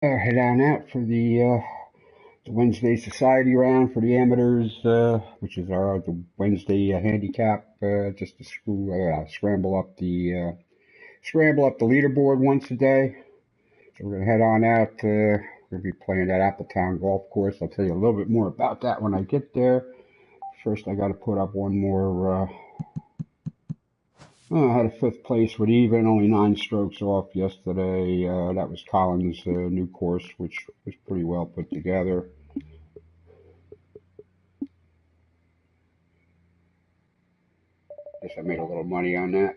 Head on out for the Wednesday Society round for the amateurs, which is the Wednesday handicap, just to scramble up the leaderboard once a day. So we're gonna head on out. We're gonna be playing at Appletown Golf Course. I'll tell you a little bit more about that when I get there. First, I got to put up one more. I had a fifth place with even, only 9 strokes off yesterday. That was Collins' new course, which was pretty well put together. Guess I made a little money on that.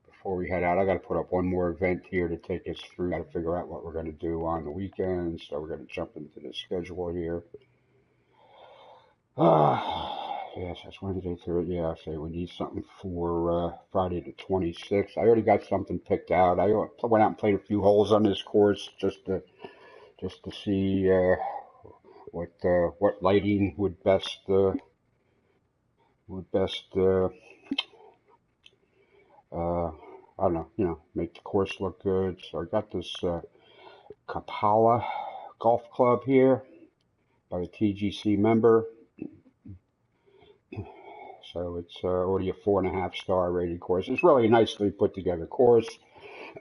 Before we head out, I got to put up one more event here to take us through. Got to figure out what we're going to do on the weekends. So we're going to jump into the schedule here. Yes, that's Wednesday through. Yeah, I say we need something for Friday the 26th. I already got something picked out. I went out and played a few holes on this course just to see what lighting would best I don't know, make the course look good. So I got this Kapala golf club here by a TGC member. So it's already a 4.5 star rated course. It's really a nicely put together course.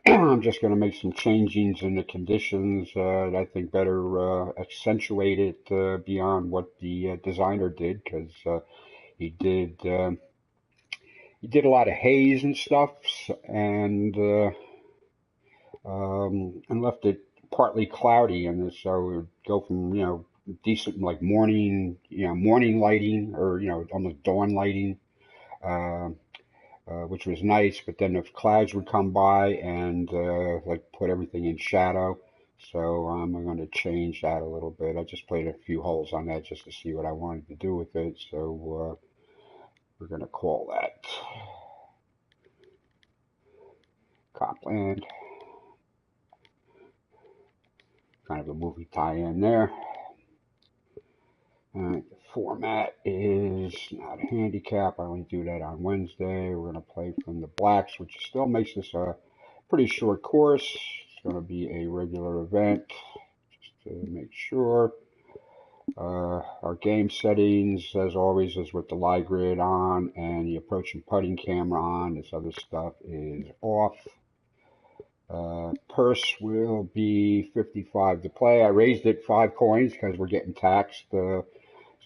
I'm just going to make some changings in the conditions that I think better accentuate it beyond what the designer did, because he did he did a lot of haze and stuff, and left it partly cloudy, and so it would go from decent like morning lighting, or almost dawn lighting, uh, which was nice. But then if clouds would come by and like put everything in shadow, so I'm going to change that a little bit. I just played a few holes on that just to see what I wanted to do with it. So we're going to call that Copland. Kind of a movie tie-in there. The format is not a handicap. I only do that on Wednesday. We're going to play from the blacks, which still makes this a pretty short course. It's going to be a regular event, just to make sure. Our game settings, as always, is with the live grid on and the approach and putting camera on. This other stuff is off. Purse will be 55 to play. I raised it 5 coins because we're getting taxed, so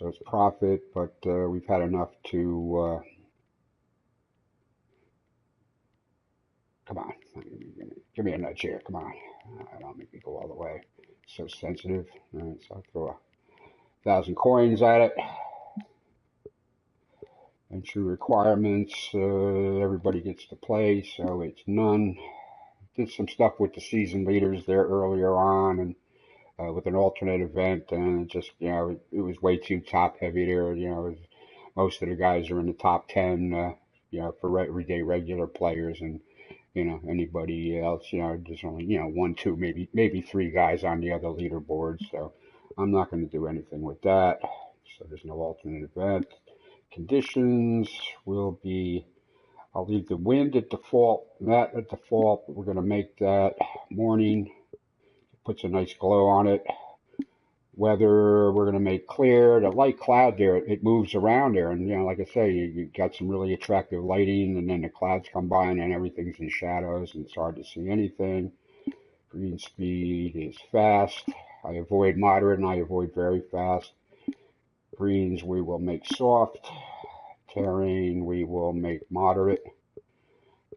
it's profit, but we've had enough to, come on, give me a nudge here, come on. I don't make me go all the way. It's so sensitive. All right, so I'll throw 1,000 coins at it. Entry requirements, everybody gets to play, so it's none. Did some stuff with the season leaders there earlier on, and with an alternate event, and it was way too top heavy there. Most of the guys are in the top 10, for everyday regular players, and anybody else, there's only 1, 2, maybe 3 guys on the other leaderboard. So I'm not going to do anything with that. So there's no alternate event. Conditions will be, I'll leave the wind at default, that at default. We're going to make that morning. Puts a nice glow on it. Weather, we're going to make clear. The light cloud there, it moves around there. And, like I say, you got some really attractive lighting, and then the clouds come by and everything's in shadows and it's hard to see anything. Green speed is fast. I avoid moderate and I avoid very fast. Greens we will make soft. Terrain we will make moderate.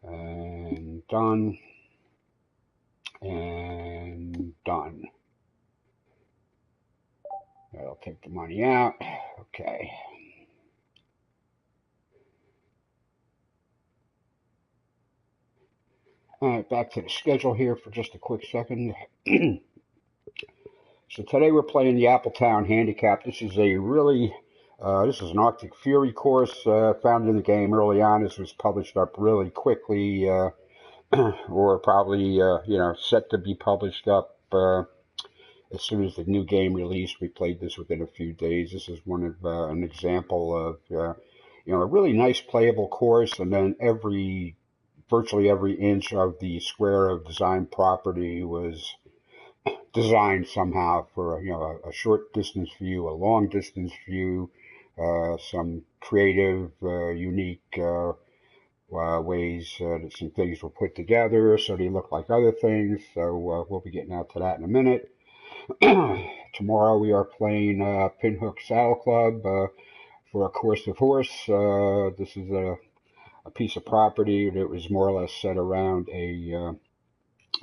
And done. And done. That'll take the money out. Okay. All right, back to the schedule here for just a quick second. So today we're playing the Appletown Handicap. This is this is an Arctic Fury course found in the game early on. This was published up really quickly, or probably set to be published up as soon as the new game released. We played this within a few days. This is an example of a really nice playable course, and then every virtually every inch of the square of design property was designed somehow for a short distance view, a long distance view, some creative, unique ways that some things were put together so they look like other things. So we'll be getting out to that in a minute. Tomorrow we are playing Pinhook Saddle Club for a course of horse. This is a piece of property that was more or less set around a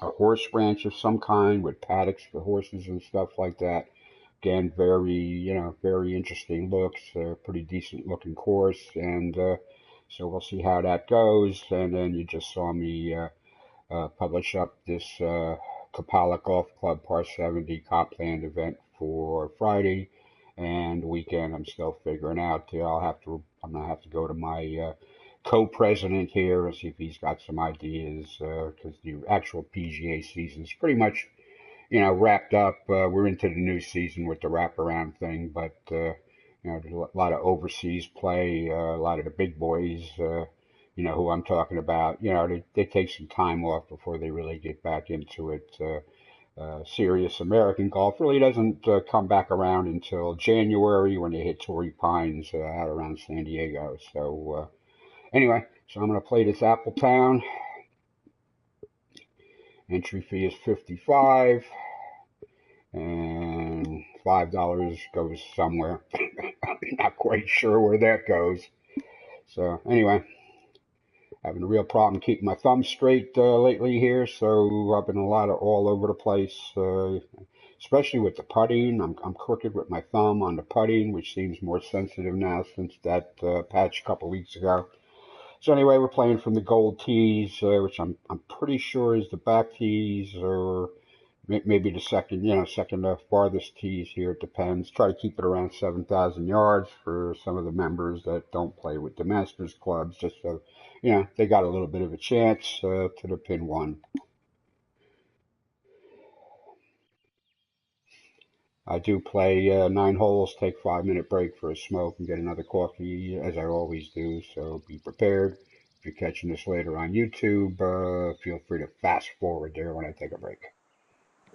horse ranch of some kind with paddocks for horses and stuff like that. Again, very interesting looks, pretty decent looking course, and so we'll see how that goes. And then you just saw me publish up this Kapala Golf Club Par 70 Copland event for Friday and the weekend. I'm still figuring out. I'm gonna have to go to my co-president here and see if he's got some ideas because the actual PGA season is pretty much wrapped up. We're into the new season with the wraparound thing, but there's a lot of overseas play. A lot of the big boys, who I'm talking about, they take some time off before they really get back into it. Serious American golf really doesn't come back around until January when they hit Torrey Pines out around San Diego. So anyway, so I'm going to play this Appletown. Entry fee is $55 and $5 goes somewhere. I'm not quite sure where that goes. So anyway, having a real problem keeping my thumb straight lately here, so I've been a lot of all over the place, especially with the putting. I'm crooked with my thumb on the putting, which seems more sensitive now since that patch a couple weeks ago. So anyway, we're playing from the gold tees, which I'm pretty sure is the back tees, or maybe the second farthest tees here. It depends. Try to keep it around 7,000 yards for some of the members that don't play with the Masters clubs, just so they got a little bit of a chance to the pin one. I do play 9 holes, take 5-minute break for a smoke and get another coffee, as I always do, so be prepared. If you're catching this later on YouTube, feel free to fast forward there when I take a break.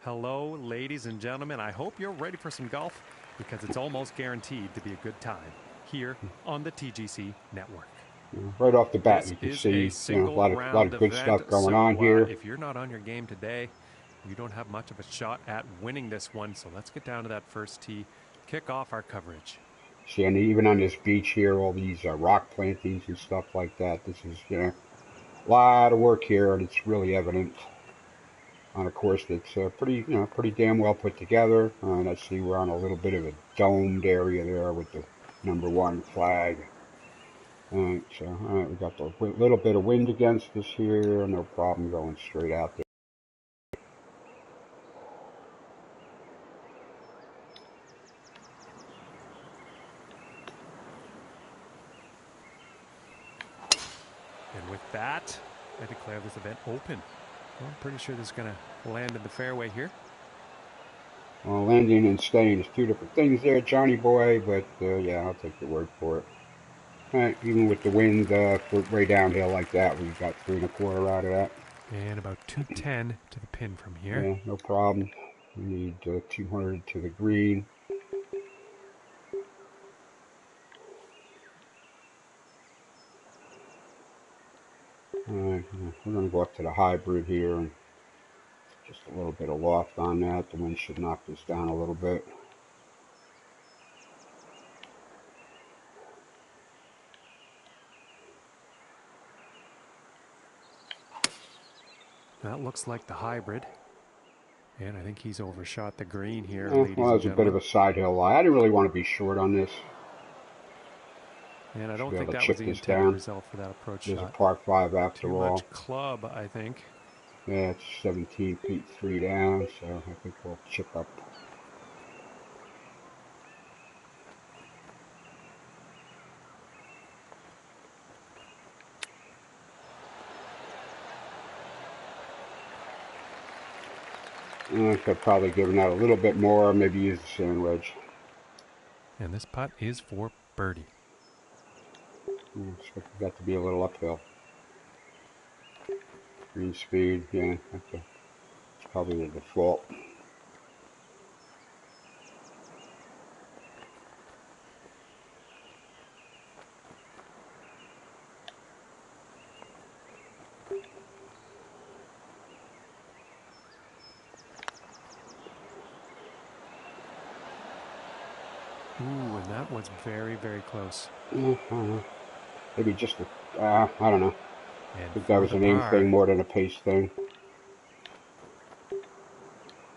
Hello, ladies and gentlemen. I hope you're ready for some golf because it's almost guaranteed to be a good time here on the TGC Network. Right off the bat, you can see a lot of good stuff going on here. If you're not on your game today, you don't have much of a shot at winning this one. So let's get down to that first tee, kick off our coverage. See, and even on this beach here, all these rock plantings and stuff like that. This is, a lot of work here, and it's really evident on a course that's pretty damn well put together. And I see we're on a little bit of a domed area there with the #1 flag. Alright, so we got a little bit of wind against us here, no problem going straight out there. And with that, I declare this event open. Well, I'm pretty sure this is going to land in the fairway here. Well, landing and staying is two different things there, Johnny boy, but yeah, I'll take your word for it. Alright, even with the wind way downhill like that, we got 3 1/4 out of that. And about 210 to the pin from here. Yeah, no problem. We need 200 to the green. Alright, we're going to go up to the hybrid here, and just a little bit of loft on that. The wind should knock this down a little bit. That looks like the hybrid. And I think he's overshot the green here, well, there's a bit of a side hill lie. I didn't really want to be short on this. And I don't think that was the intended result for that approach shot. There's a par 5 after all. Too much club, I think. Yeah, it's 17 feet 3 down, so I think we'll chip up. I could probably give that a little bit more, maybe use the sand wedge. And this putt is for birdie. I expect that to be a little uphill. Green speed, yeah, okay. It's probably the default. Ooh, and that was very, very close. Yeah, I don't know. Maybe just I don't know. I And think that for was the an aim par. thing more than a pace thing.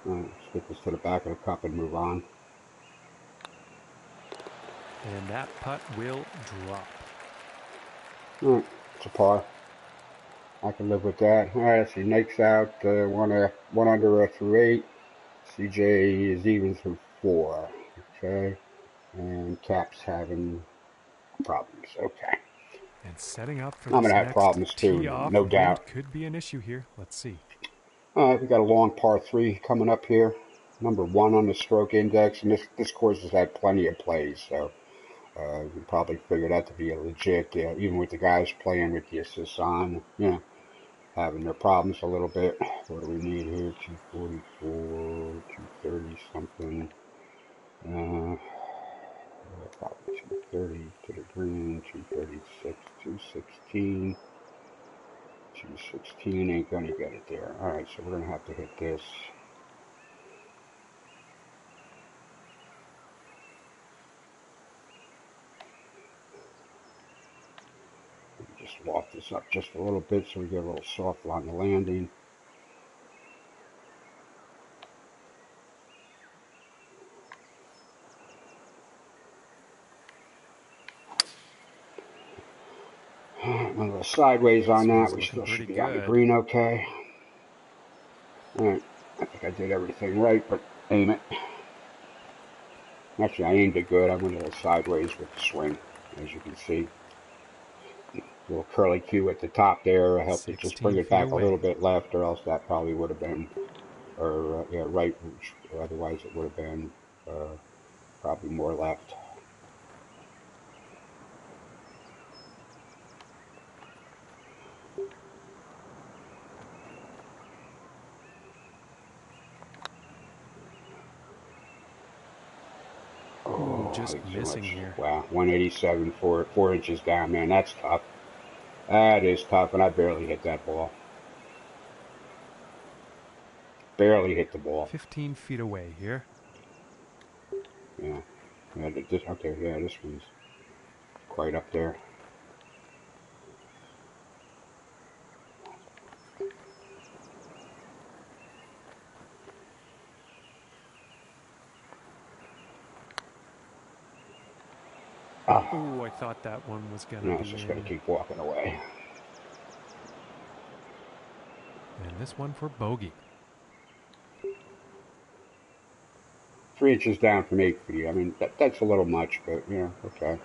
Let's get this to the back of the cup and move on. And that putt will drop. All right, it's a par. I can live with that. All right, let's see. Nate's out. One under through 8. CJ is even through 4. Okay. And Cap's having problems. Okay. And setting up for I'm this gonna have next problems too, tee off, no wind doubt. could be an issue here. Let's see. All right, we got a long par 3 coming up here. Number 1 on the stroke index, and this course has had plenty of plays, so you can probably figure that to be a legit, even with the guys playing with the assists on, having their problems a little bit. What do we need here? 244, 230 something. Probably 230 to the green, 236, 216. 216 ain't gonna get it there. All right, so we're gonna have to hit this. Just loft this up just a little bit so we get a little soft on the landing. A little sideways on This that. one's We looking still should pretty be on the good. green okay. All right, I think I did everything right, but aim it. Actually, I aimed it good. I went a little sideways with the swing, as you can see. A little curly Q at the top there helped it just bring 16 it feet back a little away. bit left, or else that probably would have been, or yeah, right, or otherwise it would have been probably more left. Ooh, Oh, I just think too missing much. here. Wow, 187, 4 inches down, man. That's tough. That is tough, and I barely hit that ball. Barely hit the ball. 15 feet away here. Yeah. Yeah. Okay. Yeah. This one's quite up there. Oh, Ooh, I thought that one was going to no, it's be just gonna in. keep walking away. And this one for bogey. 3 inches down from 8 feet. I mean, that's a little much, but okay.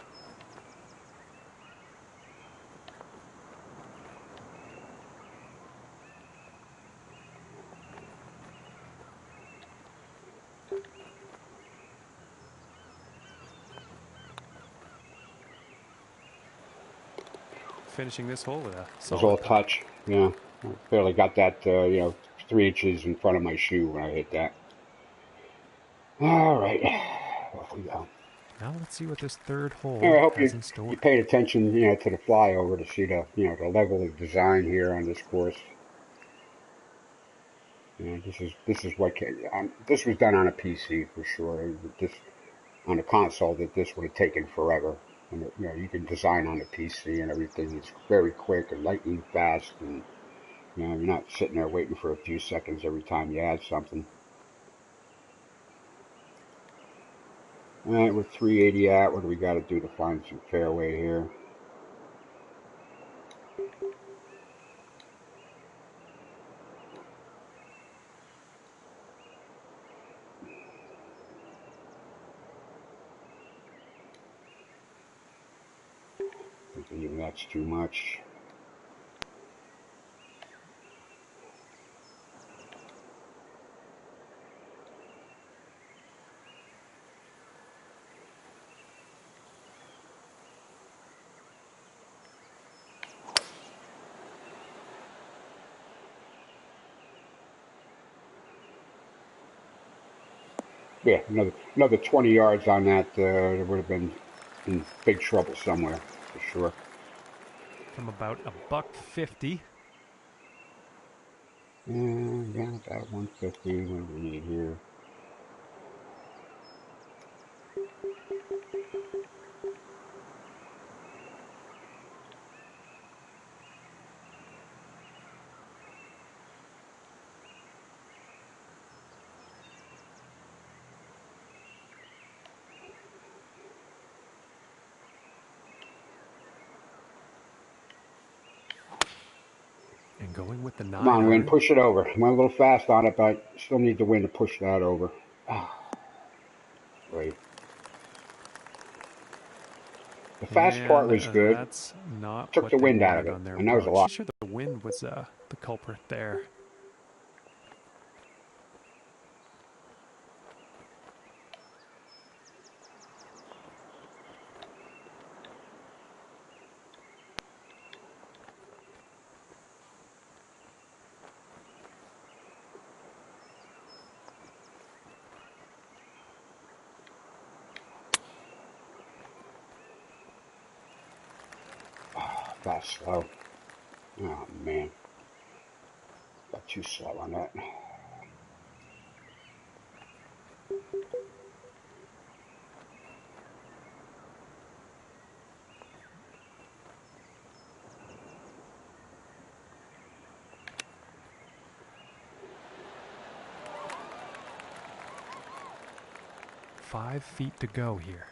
Finishing this hole with a It was all solid putt. touch. Yeah. I barely got that. 3 inches in front of my shoe when I hit that. All right. Off we go. Now let's see what this third hole I hope has you in store. paid attention, to the flyover to see the level of design here on this course. This is what this was done on a PC for sure. This on a console this would have taken forever. And you can design on a PC and everything. It's very quick and lightning fast, and you're not sitting there waiting for a few seconds every time you add something. All right, we're 380 at. What do we got to do to find some fairway here? I think even that's too much. Yeah, another 20 yards on that, it would have been in big trouble somewhere, for sure. From about $150. Yeah, about 150. What do we need here? And going with the Come on, 9 wind, iron. push it over. I'm a little fast on it, but I still need the wind to push that over. Great. The fast part And was good. that's not Took what the they wind out of wanted it, on their and that was a approach. lot. Sure, the wind was the culprit there. That's slow. Oh, man. Got too slow on that. Five feet to go here.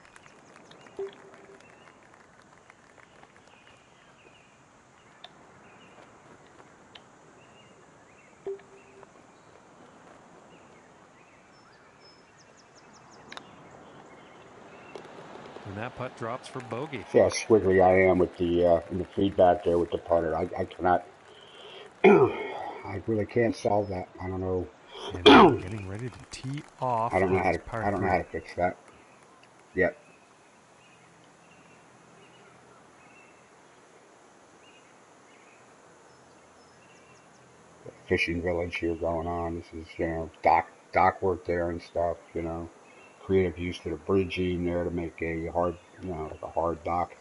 And that putt drops for bogey. See how squiggly I am with in the feedback there with the putter. I cannot. I really can't solve that. I don't know. And now getting ready to tee off I don't know on how his to. par I don't know 3. how to fix that yet. Fishing village here going on. This is dock work there and stuff. Creative use to the bridging there to make a hard like a hard dock.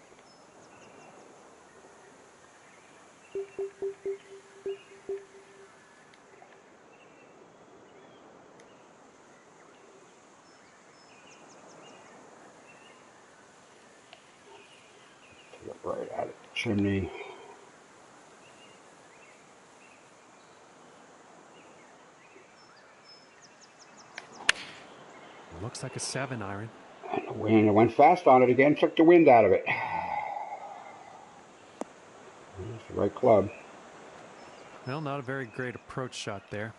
Get right at it. Chimney. Looks like a 7 iron. And the wind. I went fast on it again. Took the wind out of it. It's the right club. Well, not a very great approach shot there.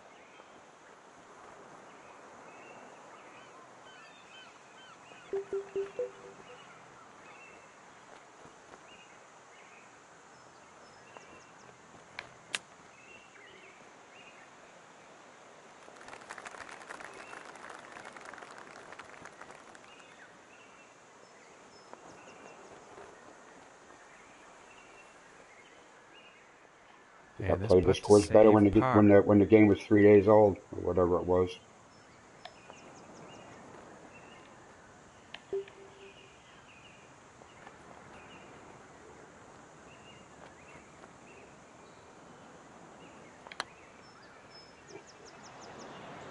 I And this played this putt to course better save par. when the game was 3 days old or whatever it was.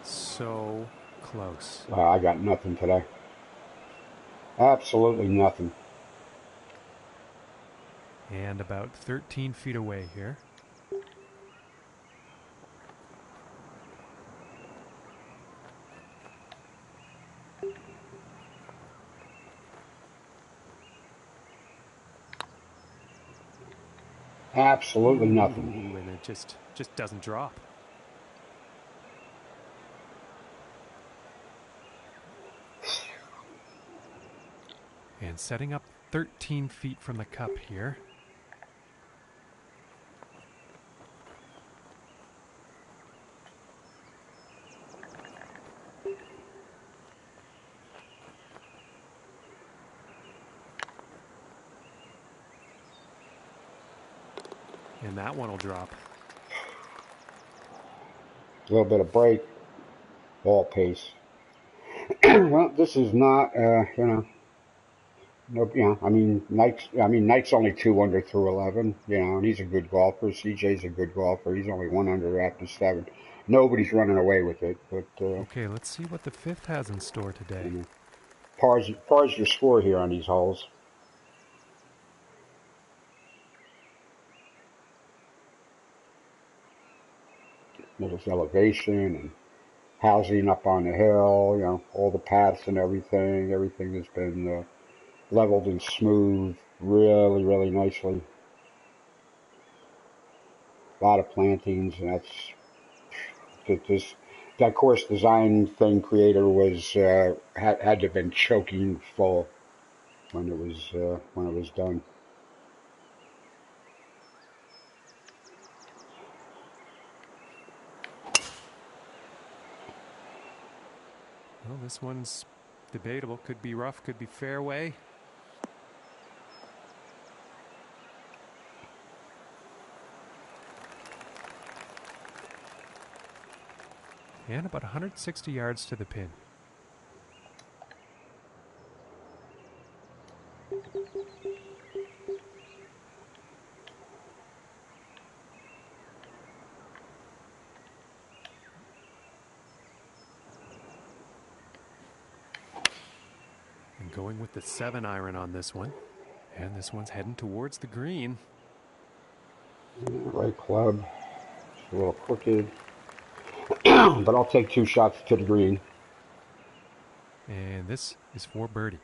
So close. I got nothing today. Absolutely nothing. And about 13 feet away here. Absolutely nothing. Ooh, and it just doesn't drop. And setting up 13 feet from the cup here. And that one will drop. A little bit of break. Ball pace. Well, this is not, you know, no, you know, Knight's only 2 under through 11, you know, and he's a good golfer. CJ's a good golfer. He's only 1 under after 7. Nobody's running away with it, but, Okay, let's see what the fifth has in store today. you know, par's your score here on these holes. There's elevation and housing up on the hill, you know, all the paths and everything. Everything has been leveled and smooth really, really nicely. A lot of plantings, and that course design thing creator was had to have been choking full when it was done. Well, this one's debatable. Could be rough, could be fairway. And about 160 yards to the pin. And going with the 7-iron on this one. And this one's heading towards the green. Right club. It's a little crooked. But I'll take 2 shots to the green. And this is for birdie.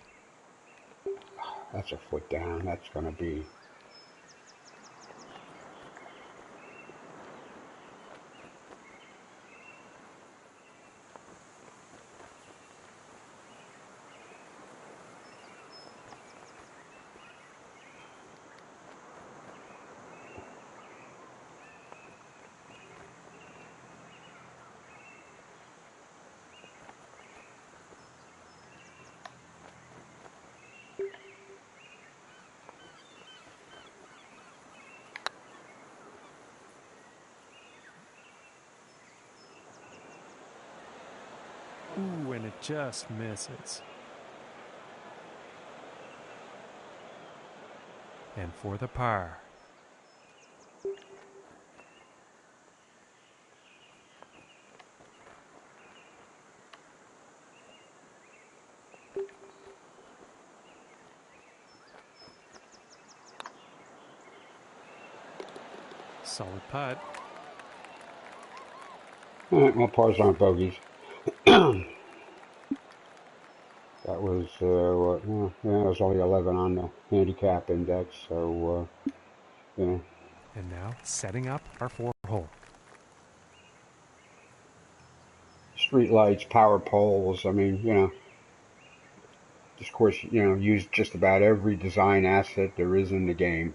That's a foot down. That's going to be... Ooh, and it just misses. And for the par. Solid putt. All right, well, pars aren't bogeys. That was, what, yeah, it was only 11 on the handicap index, so, yeah. And now setting up our 4th hole. Street lights, power poles, I mean, you know, this course, you know, used just about every design asset there is in the game.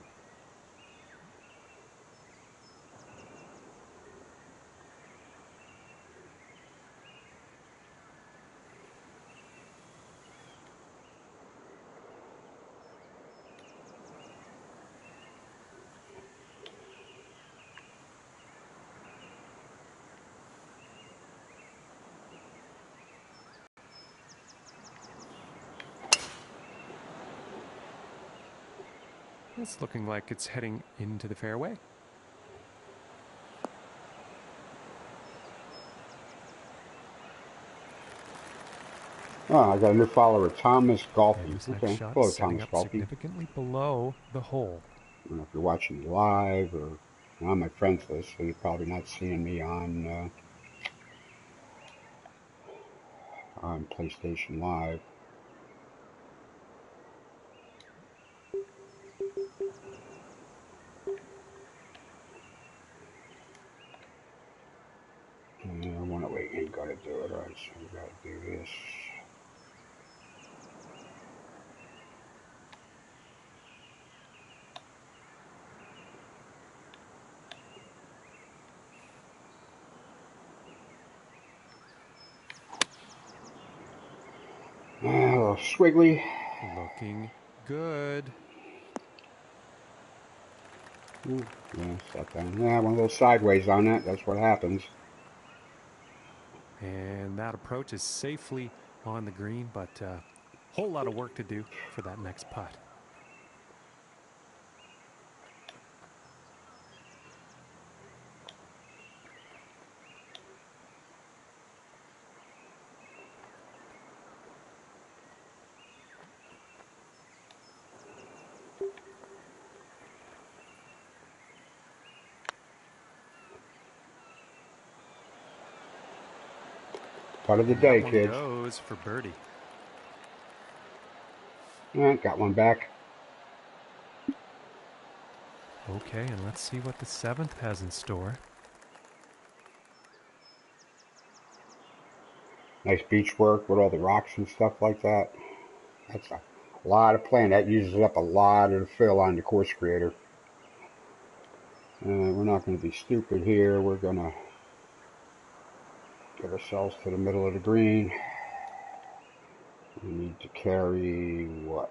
It's looking like it's heading into the fairway. Oh, I got a new follower, Thomas Golfy. And this next Okay, shot hello, setting Thomas up Golfy. significantly below the hole. I don't know if you're watching me live or on my friends list, so you're probably not seeing me on PlayStation Live. Yeah, 108 ain't gonna do it. All right, so we gotta do this. A little squiggly. Looking good. Yeah, step down. Yeah, one of those sideways on that. That's what happens. And that approach is safely on the green, but a whole lot of work to do for that next putt. Part of the And day, that one kids. goes for birdie. Got one back. Okay, and let's see what the 7th has in store. Nice beach work with all the rocks and stuff like that. That's a lot of playing. That uses up a lot of the fill on the course creator. We're not going to be stupid here. We're going to get ourselves to the middle of the green. We need to carry what?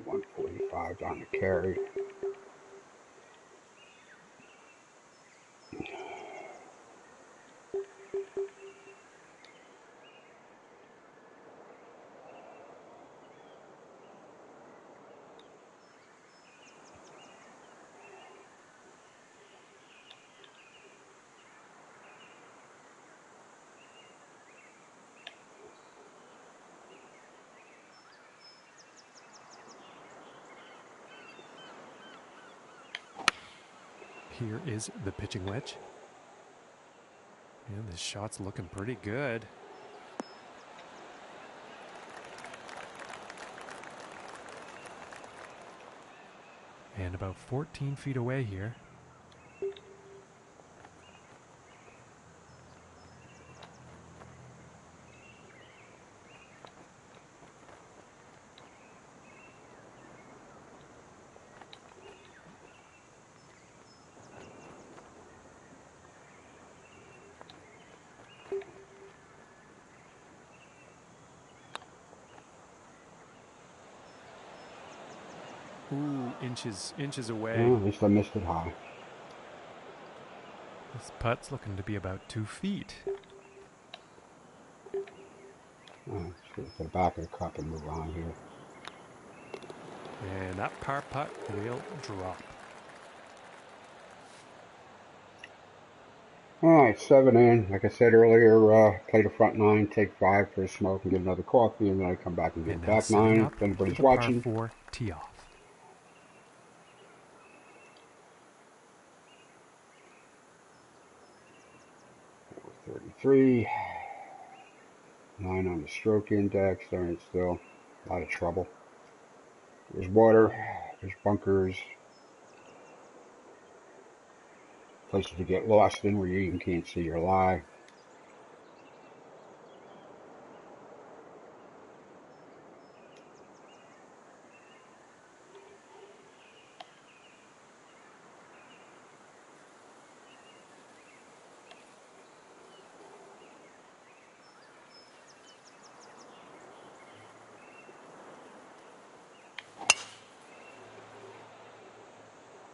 145 on the carry. Here is the pitching wedge. And this shot's looking pretty good. And about 14 feet away here. Ooh, inches away. Well, at least I missed it high. This putt's looking to be about 2 feet. Let's get to the back of the cup and move on here. And that par putt will drop. Alright, 7 in. Like I said earlier, play the front 9, take 5 for a smoke and get another coffee, and then I come back and get And the now back setting 9 up if anybody's for the watching. par 4 tee off. That was 33. 9 on the stroke index. There ain't still a lot of trouble. There's water. There's bunkers. Places to get lost in where you even can't see your lie.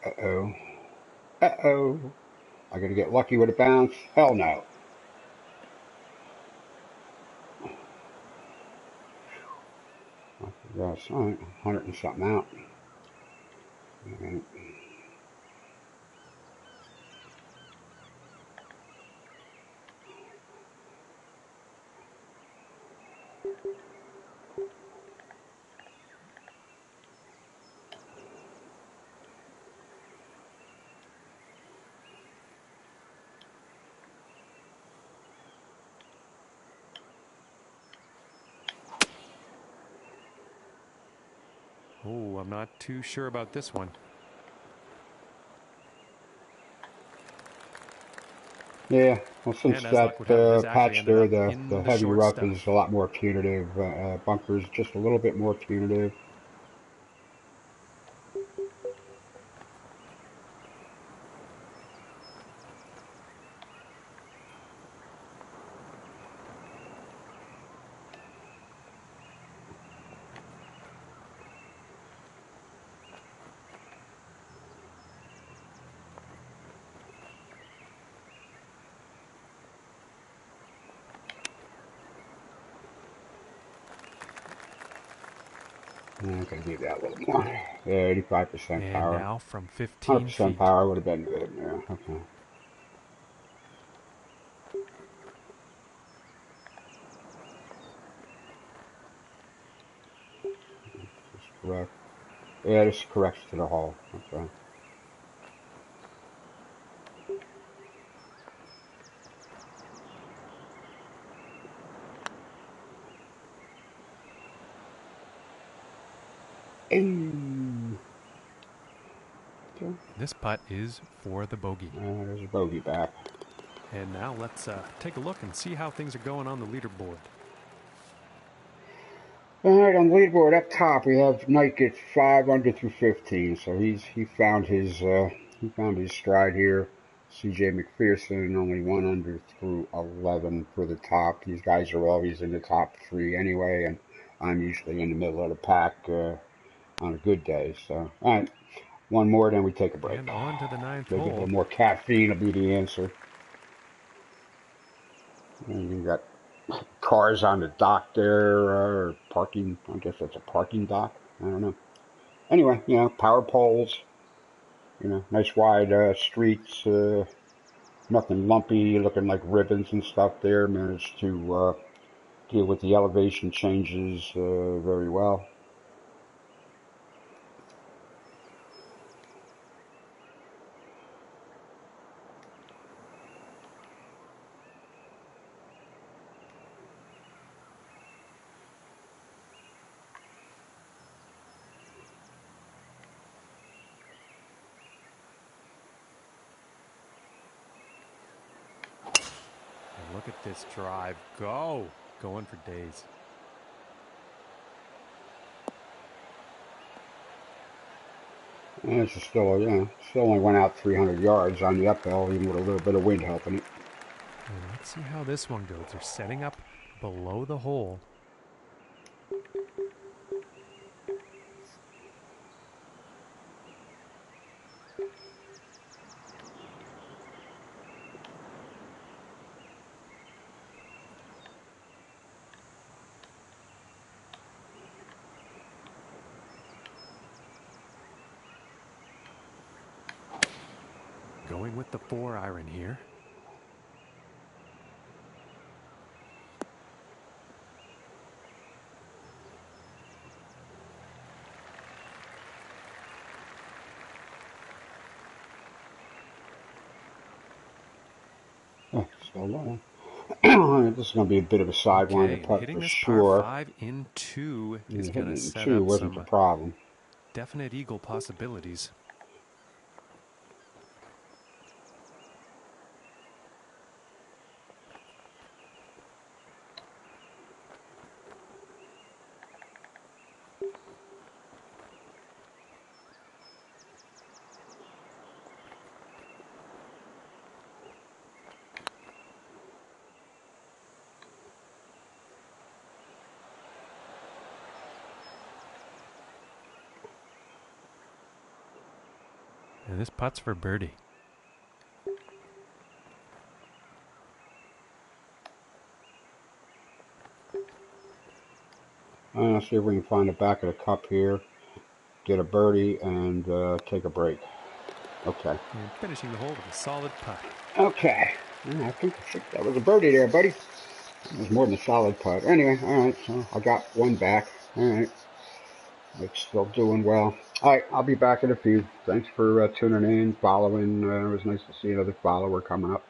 Uh-oh. Uh-oh. I gotta get lucky with a bounce? Hell no. Yes, all right, 100 and something out. All right. Oh, I'm not too sure about this one. Yeah, well, since And as that luck would have it, this actually patch ended there, up the in the heavy short rough stuff. is a lot more punitive. Bunkers just a little bit more punitive. I'm going to give that a little more. Yeah, 85% And power. now from 15 100% feet. power would have been good. Yeah, okay. That's correct. Yeah, this corrects to the hole. Okay. Ooh. Okay. This putt is for the bogey. There's a bogey back. And now let's take a look and see how things are going on the leaderboard. All right, on the leaderboard up top, we have Knight gets 5 under through 15, so he found his stride here. C.J. McPherson only 1 under through 11 for the top. These guys are always in the top 3 anyway, and I'm usually in the middle of the pack on a good day. So, all right, one more, then we take a break. And on to the 9th Maybe a hole. little more caffeine will be the answer. And you got cars on the dock there, or parking. I guess that's a parking dock. I don't know. Anyway, power poles, nice wide streets, nothing lumpy, looking like ribbons and stuff there. Managed to deal with the elevation changes very well. And look at this drive. Going for days. And this is still only went out 300 yards on the uphill, even with a little bit of wind helping it. And let's see how this one goes. They're setting up below the hole. Going with the 4-iron here. Oh, still low. This is going to be a bit of a sidewinder Okay, and putt hitting for this par sure. 5 in 2 is going Hitting to it in set 2 up wasn't the some problem. definite eagle possibilities. And this putt's for birdie. Let's see if we can find the back of the cup here, get a birdie, and take a break. Okay. And finishing the hole with a solid putt. Okay. I think that was a birdie there, buddy. It was more than a solid putt. Anyway, all right, so I got one back. All right. It's still doing well. All right, I'll be back in a few. Thanks for tuning in, following. It was nice to see another follower coming up.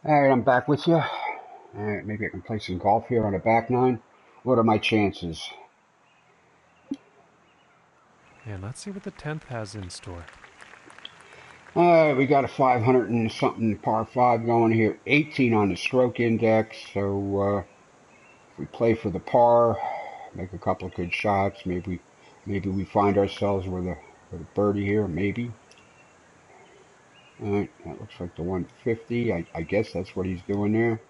Alright, I'm back with you. Alright, maybe I can play some golf here on a back nine. What are my chances? And let's see what the 10th has in store. Alright, we got a 500 and something par 5 going here. 18 on the stroke index, so if we play for the par, make a couple of good shots, maybe we find ourselves with a birdie here, maybe. Alright, that looks like the 150. I guess that's what he's doing there.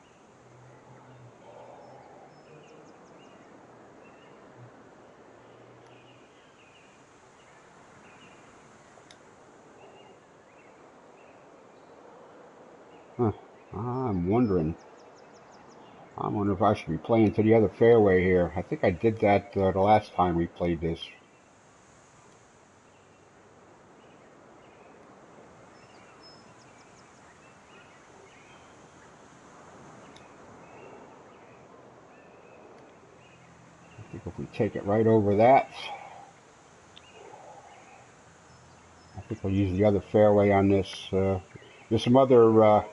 Huh. I'm wondering if I should be playing to the other fairway here. I think I did that the last time we played this. I think if we take it right over that, I think we'll use the other fairway on this. There's some other...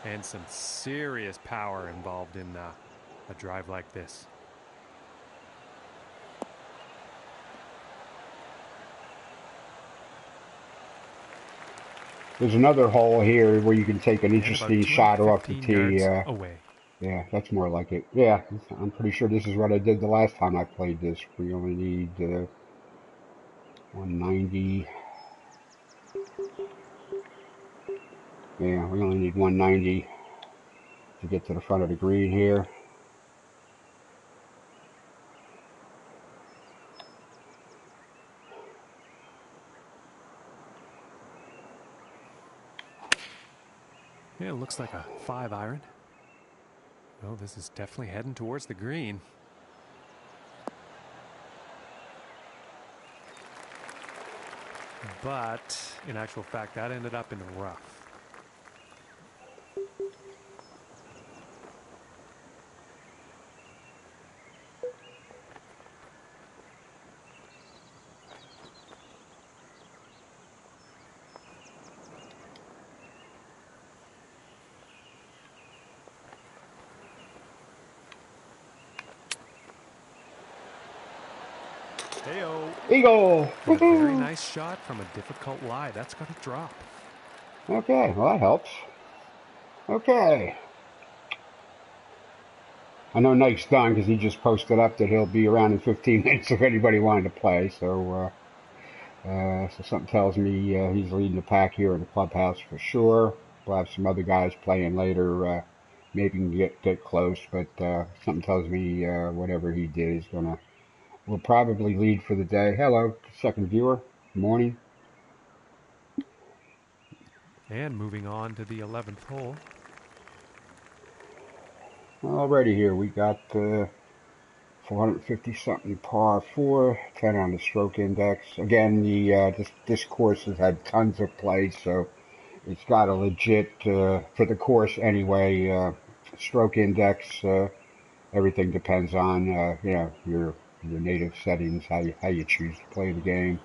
And some serious power involved in a drive like this. There's another hole here where you can take an interesting shot off the tee. Away. Yeah, that's more like it. Yeah, I'm pretty sure this is what I did the last time I played this. We only need 190. Yeah, we only need 190 to get to the front of the green here. Yeah, it looks like a 5-iron. Well, this is definitely heading towards the green. But in actual fact, that ended up in the rough. Hey-o. Eagle! And a very nice shot from a difficult lie. That's going to drop. Okay, well that helps. Okay. I know Nike's done because he just posted up that he'll be around in 15 minutes if anybody wanted to play. So something tells me he's leading the pack here in the clubhouse for sure. We'll have some other guys playing later. Maybe we can get close, but something tells me whatever he did is will probably lead for the day. Hello, second viewer. Good morning. And moving on to the 11th hole. Already here we got 450 something par 4, 10 on the stroke index. Again, this course has had tons of play, so it's got a legit for the course anyway. Stroke index. Everything depends on your native settings, how you choose to play the game.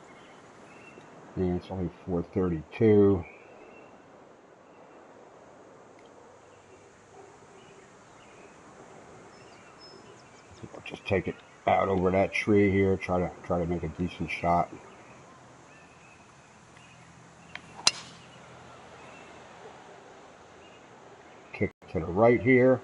And it's only 432. I'll just take it out over that tree here. Try to make a decent shot. Kick to the right here.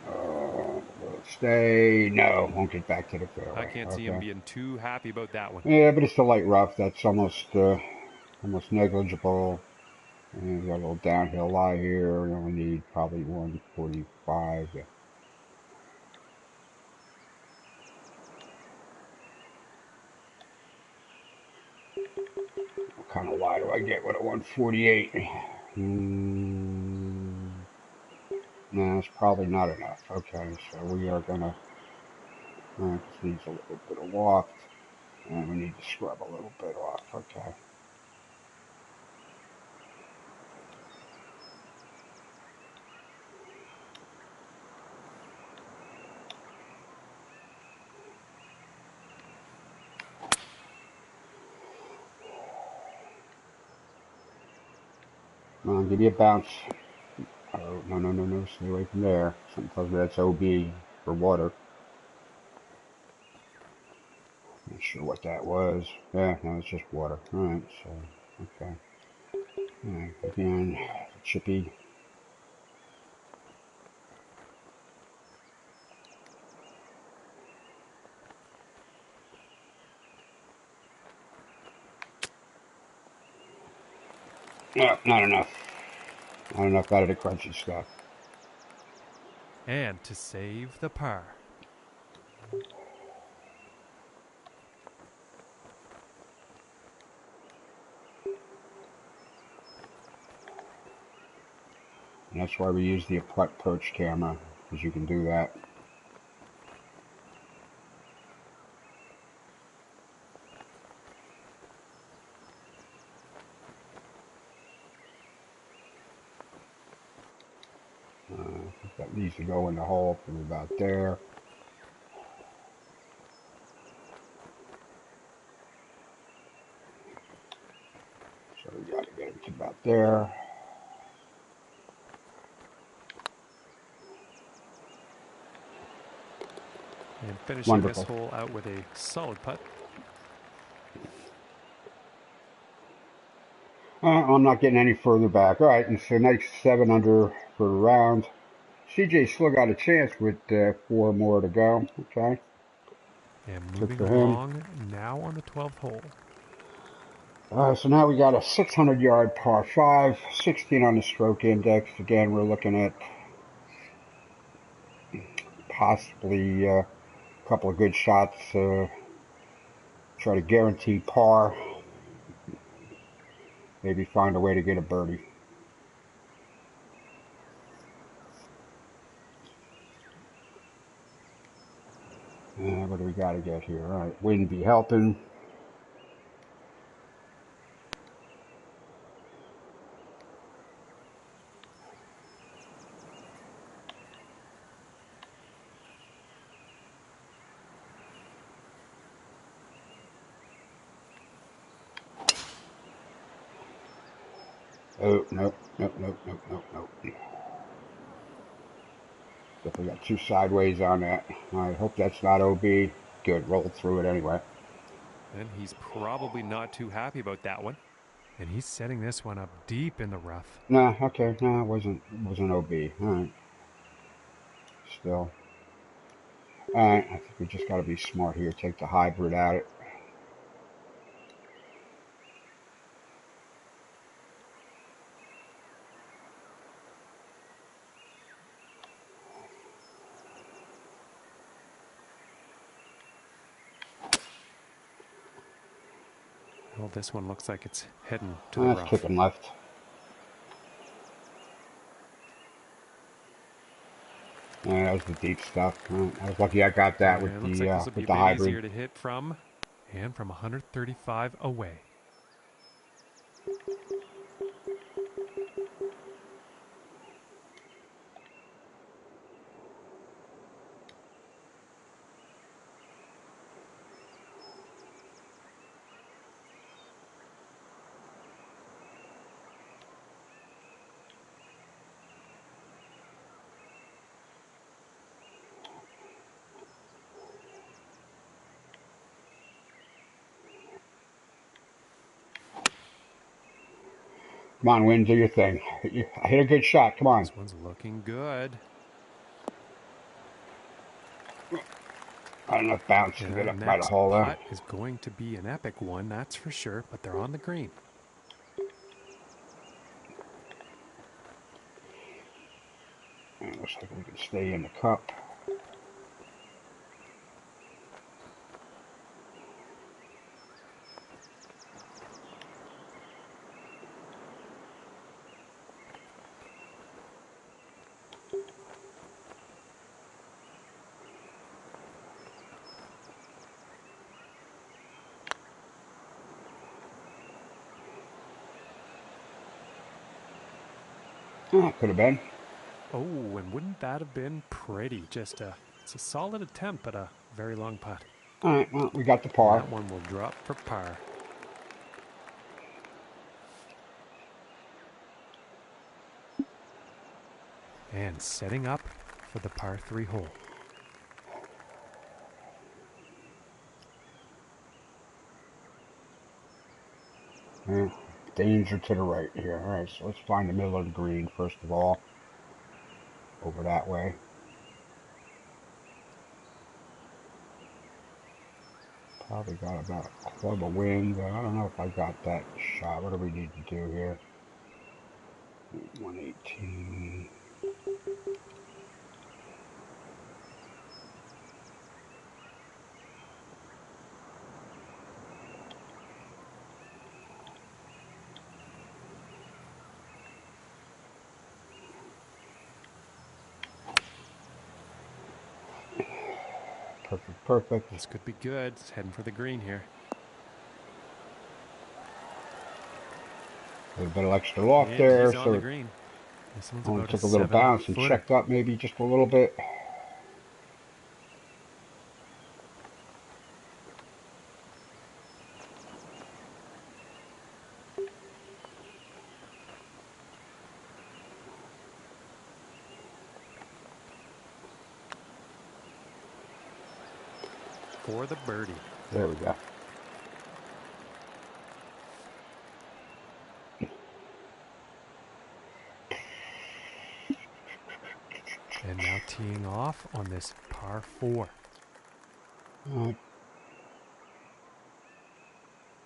Will it stay? No, won't get back to the fairway. I can't see him being too happy about that one. Yeah, but it's the light rough. That's almost negligible. And we got a little downhill lie here. We only need probably 145. Yeah. What kind of lie do I get with a 148? No, it's probably not enough. Okay, so we are gonna. This needs a little bit of loft, and we need to scrub a little bit off. Okay. Come on, give me a bounce. Oh, no, no, no, no. Stay away from there. Something tells me that's OB for water. Not sure what that was. Yeah, no, it's just water. Alright, so, okay. Alright, again, chippy. No, not enough. Not enough out of the crunchy stuff. And to save the par. And that's why we use the approach camera, because you can do that. That needs to go in the hole from about there. So we got to get it to about there. And finishing Wonderful. this hole out with a solid putt. I'm not getting any further back. All right, and so nice 7 under for the round. CJ still got a chance with 4 more to go. Okay. And Good moving for him. along now on the 12th hole. So now we got a 600-yard par 5, 16 on the stroke index. Again, we're looking at possibly a couple of good shots. Try to guarantee par. Maybe find a way to get a birdie. What do we got to get here? All right, wind be helping. Oh, nope, nope, nope, nope, nope, nope. Definitely got 2 sideways on that. I hope that's not OB. Good, rolled through it anyway. And he's probably not too happy about that one. And he's setting this one up deep in the rough. Nah, okay, nah, it wasn't OB. All right. Still. All right, I think we just got to be smart here. Take the hybrid at it. Well, this one looks like it's heading to the That's rough. kicking left. That was the deep stuff. I was lucky I got that And with it looks like this will be a the bit hybrid. easier to hit from. And from 135 away. Come on, Win, do your thing. I hit a good shot. Come on. This one's looking good. Not enough bounce to And get that up by the next hole there. putt is going to be an epic one, that's for sure. But they're on the green. Looks like we can stay in the cup. Could have been. Oh, and wouldn't that have been pretty? It's a solid attempt, but a very long putt. All right, well, we got the And par. that one will drop for par. And setting up for the par 3 hole. Danger to the right here. All right, so let's find the middle of the green first of all. Over that way. Probably got about a club of wind, but I don't know if I got that shot. What do we need to do here? 118. Perfect, perfect. This could be good. It's heading for the green here. A little bit of extra loft And there, he's on so the green. This one's only about took a a little bounce and 7-footer. checked up maybe just a little bit. For the birdie. There we go. And now teeing off on this par 4.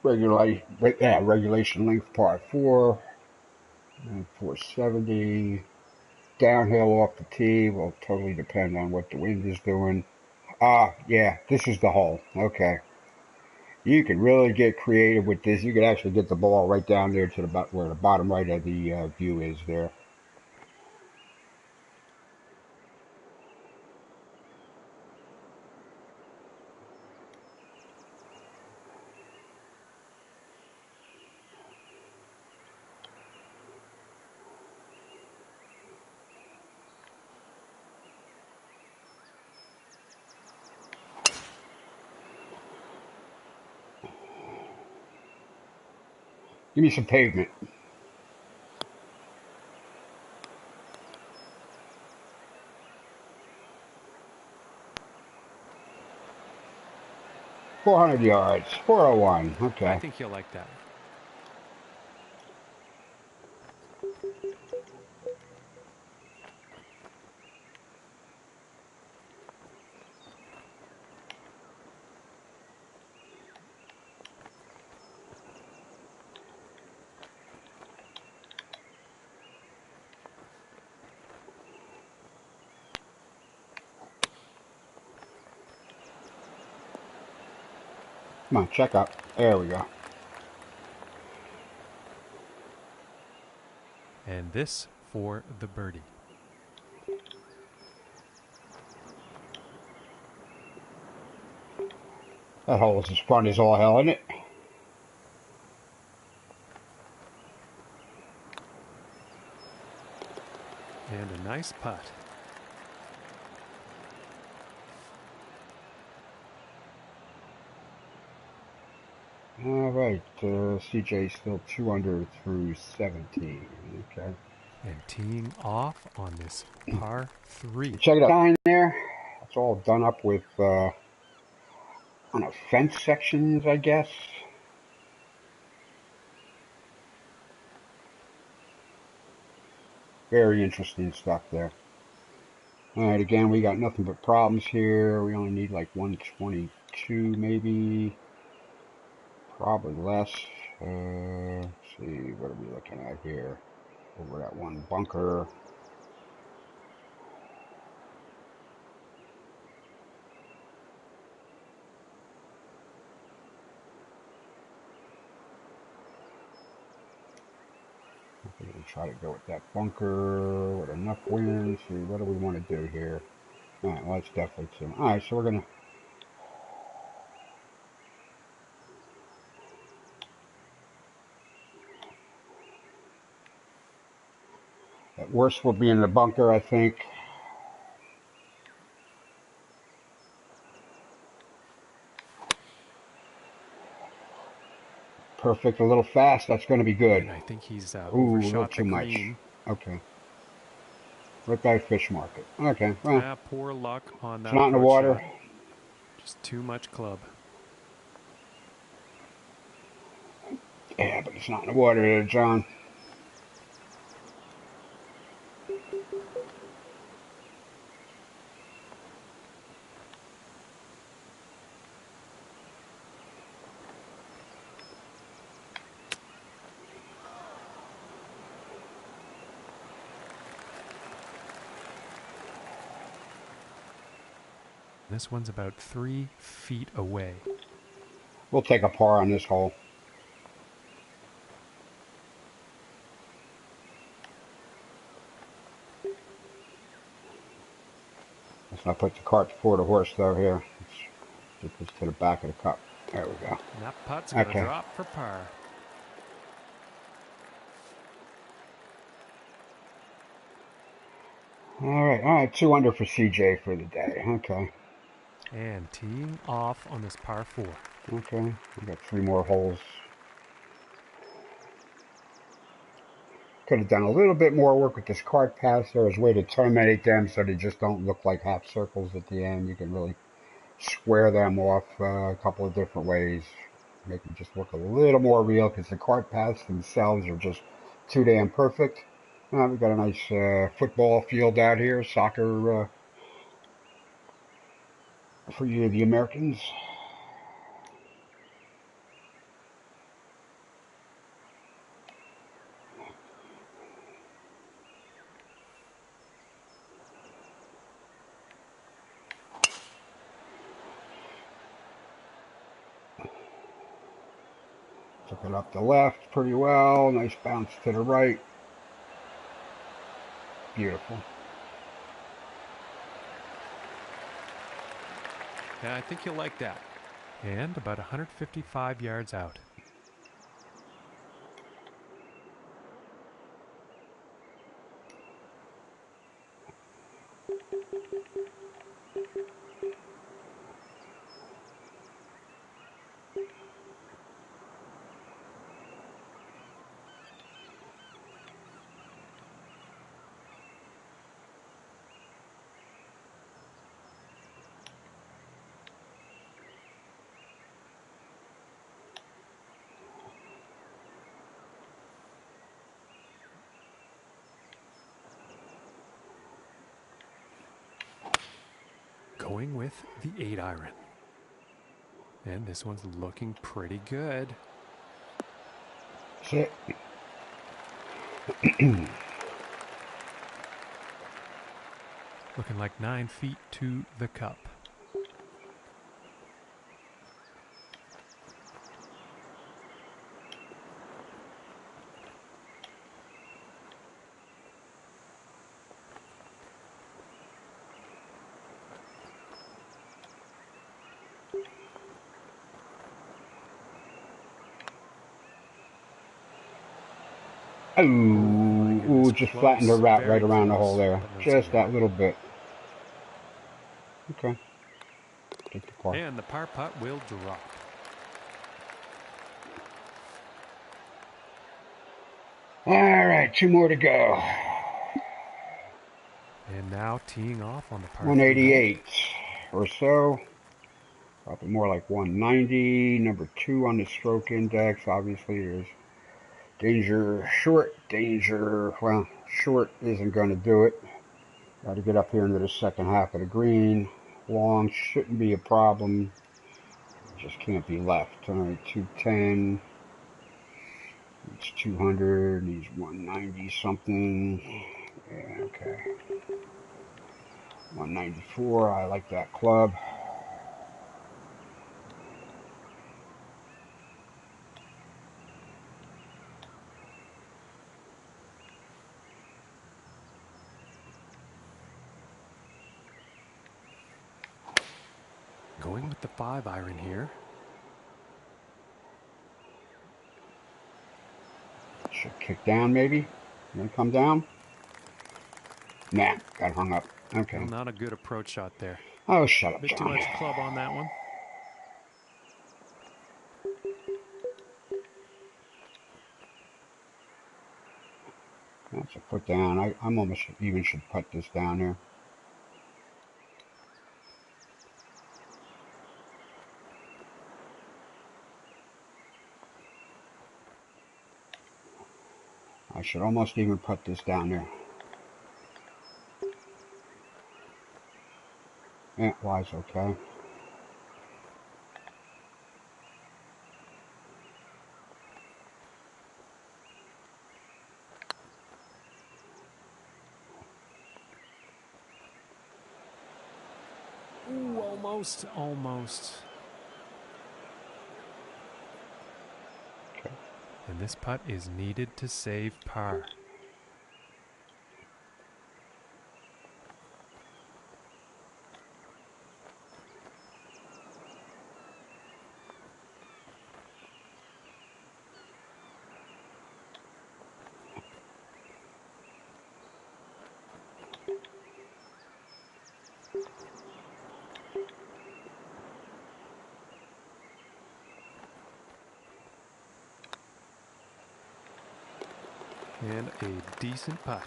Regulation length par 4. And 470. Downhill off the tee will totally depend on what the wind is doing. Yeah, this is the hole. Okay. You can really get creative with this. You could actually get the ball right down there to where the bottom right of the view is there. Give me some pavement. .400 yards. 401. Okay. I think he'll like that. Come on, check up. There we go. And this for the birdie. That hole is as fun as all hell, isn't it? And a nice putt. All right, CJ still 2 under through 17. Okay. And teeing off on this par 3. Check it out. Sign there. It's all done up with on a fence sections, I guess. Very interesting stuff there. All right, again, we got nothing but problems here. We only need like 122 maybe. Probably less. Let's see, what are we looking at here? Over that one bunker. We're going to try to go with that bunker with enough wind. See, what do we want to do here? All right, well, that's definitely too. All right, so we're going to. At worst, we'll be in the bunker, I think. Perfect, a little fast. That's going to be good. And I think he's Ooh, a little overshot the too much. green. Okay. Right by Fish Market. Okay, well, Poor luck on it's that not in the approach water. shot. Just too much club. Yeah, but it's not in the water there, John. This one's about 3 feet away. We'll take a par on this hole. Let's not put the cart before the horse, though, here. Let's get this to the back of the cup. There we go. And that putt's going to Okay. drop for par. All right. 2 under for CJ for the day. Okay. And teeing off on this par 4. Okay. We got 3 more holes. Could have done a little bit more work with this cart pass there as a way to terminate them so they just don't look like half circles at the end. You can really square them off a couple of different ways. Make them just look a little more real because the cart paths themselves are just too damn perfect. We've got a nice football field out here, soccer for you, the Americans. Took it up the left pretty well. Nice bounce to the right. Beautiful. Yeah, I think you'll like that. And about 155 yards out. Going with the 8-iron. And this one's looking pretty good. That's it. Looking like 9 feet to the cup. Ooh, just flattened the route right around the hole there. Just that little bit. Okay. Take the par. And the par putt will drop. All right, 2 more to go. And now teeing off on the par 188 or so. Probably more like 190. Number 2 on the stroke index. Obviously, there's danger short, danger. Well, short isn't going to do it. Got to get up here into the second half of the green. Long shouldn't be a problem. Just can't be left. All right, 210. It's 200. Needs 190 something. Yeah, okay. 194. I like that club. Going with the 5-iron here. Should kick down maybe. Then come down. Nah, got hung up. Okay. Well, not a good approach shot there. Oh, shut A up, bit too John. much club on that one. That's a put down. I'm almost even should put this down here. I should almost even put this down there. Yeah, lies okay. Ooh, almost, almost. Okay. And this putt is needed to save par. And a decent putt.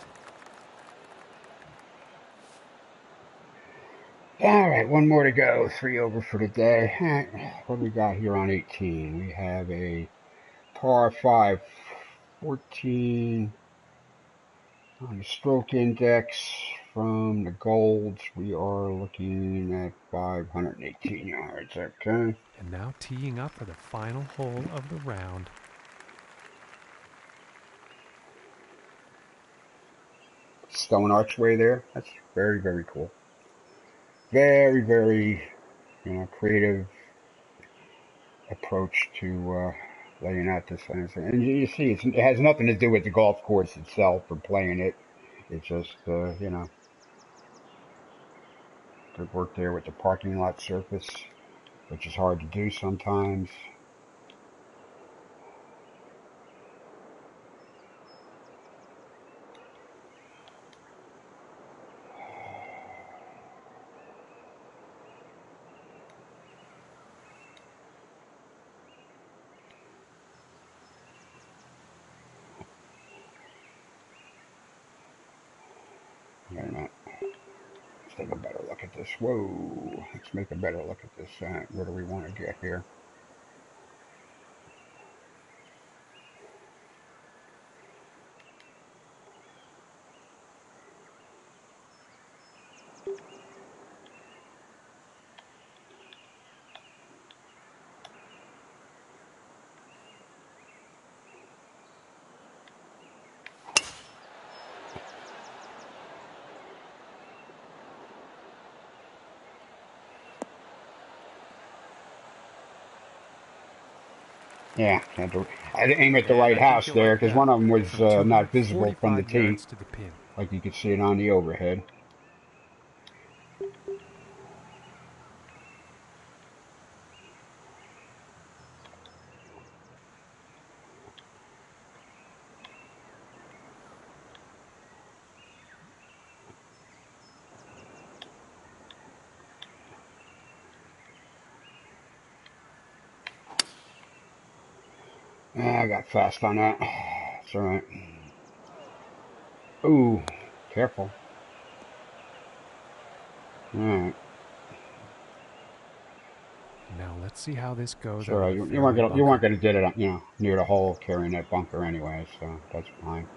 All right, one more to go. 3 over for the day. All right, what do we got here on 18? We have a par 5, 14 on the stroke index. From the golds, we are looking at 518 yards. Okay. And now teeing up for the final hole of the round. Stone archway there. That's very, very cool. Very, very, creative approach to laying out this thing. And you see, it has nothing to do with the golf course itself or playing it. It's just, good work there with the parking lot surface, which is hard to do sometimes. Wait a minute. Let's take a better look at this. Whoa. Let's make a better look at this. Where do we want to get here? Yeah, I didn't aim at the And right I think house you'll there like because that. one of them was From not visible from the 245 tee, yards to the pin. like you could see it on the overhead. I got fast on that. It's all right. Ooh, careful. All right. Now let's see how this goes It's all out of right. the You weren't fairway gonna you weren't bunker. gonna get it, near the hole carrying that bunker anyway, so that's fine.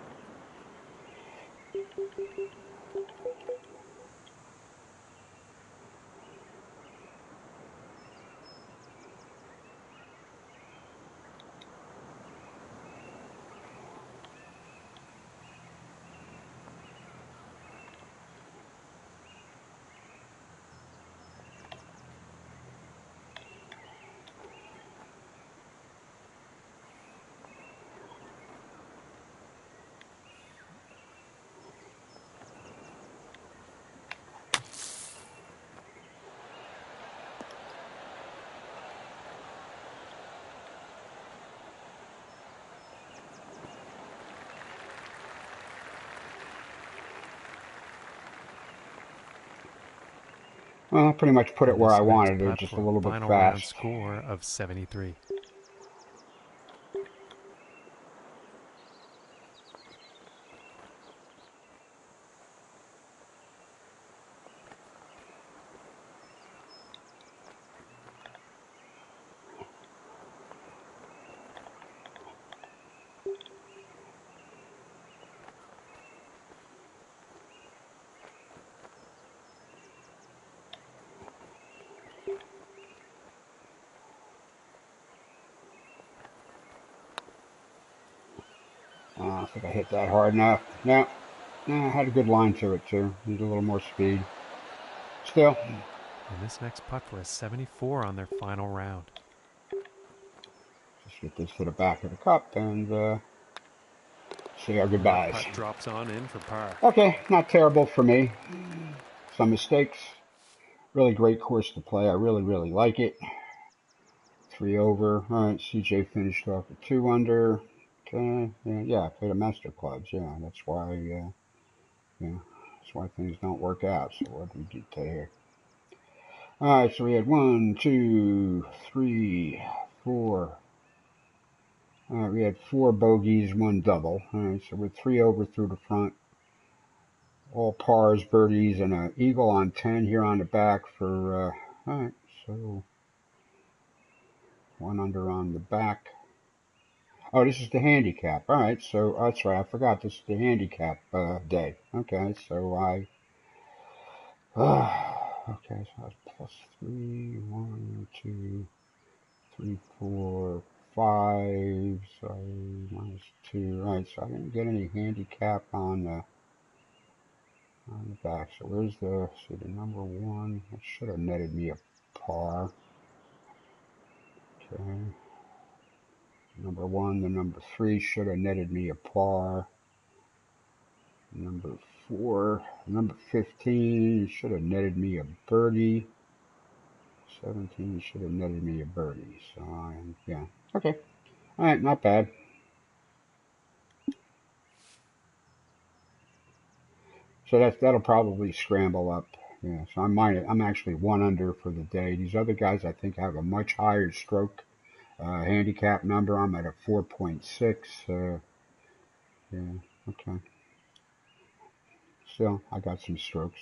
Well, I pretty much put it And where this I cements wanted it, putt just for a a little bit final round fast. score of 73. don't think I hit that hard enough. No, I had a good line to it too. Need a little more speed. Still. And this next putt for a 74 on their final round. Just get this to the back of the cup and say our goodbyes. That putt drops on in for par. Okay, not terrible for me. Some mistakes. Really great course to play. I really like it. 3 over. All right, CJ finished off at 2 under. Okay, yeah, I played a master clubs. Yeah, that's why. That's why things don't work out. So what did we get to here? All right, so we had 1, 2, 3, 4. All right, we had 4 bogeys, 1 double. All right, so we're 3 over through the front. All pars, birdies, and an eagle on 10 here on the back for. All right, so 1 under on the back. Oh, this is the handicap. All right, so that's right. I forgot this is the handicap day. Okay, so okay, so that's plus 3, 1, 2, 3, 4, 5. So minus 2. All right, so I didn't get any handicap on the back. So where's the number 1? That should have netted me a par. Okay. Number 1, the number 3 should have netted me a par. Number 4, number 15 should have netted me a birdie. 17 should have netted me a birdie. So, yeah. Okay. All right, not bad. So that'll probably scramble up. Yeah, so I'm actually 1 under for the day. These other guys, I think, have a much higher stroke handicap number. I'm at a 4.6. Yeah, okay. Still, I got some strokes.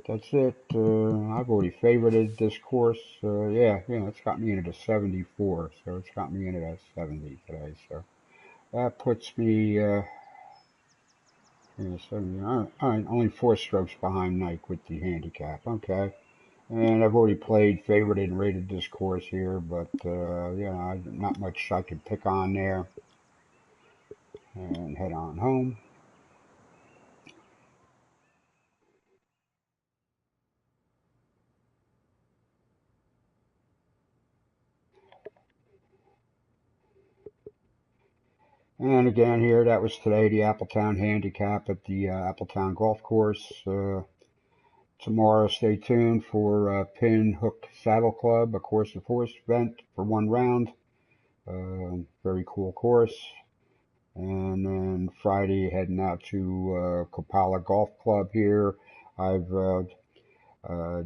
That's it. I've already favorited this course. Yeah, it's got me in at a 74, so it's got me in at a 70 today. So that puts me, 70. All right, only 4 strokes behind Nike with the handicap. Okay. And I've already played, favorited, and rated this course here, but, not much I can pick on there. And head on home. And again here, that was today, the Appletown Handicap at the Appletown Golf Course. Tomorrow, stay tuned for Pin Hook Saddle Club, a course of horse event for 1 round. Very cool course. And then Friday, heading out to Copala Golf Club here. I've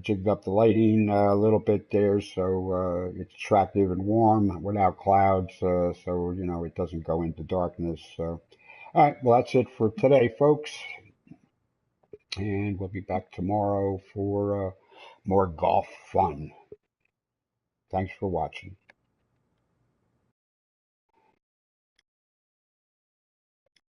jigged up the lighting a little bit there, so it's attractive and warm without clouds, so it doesn't go into darkness. So, all right, well, that's it for today, folks, and we'll be back tomorrow for more golf fun. Thanks for watching.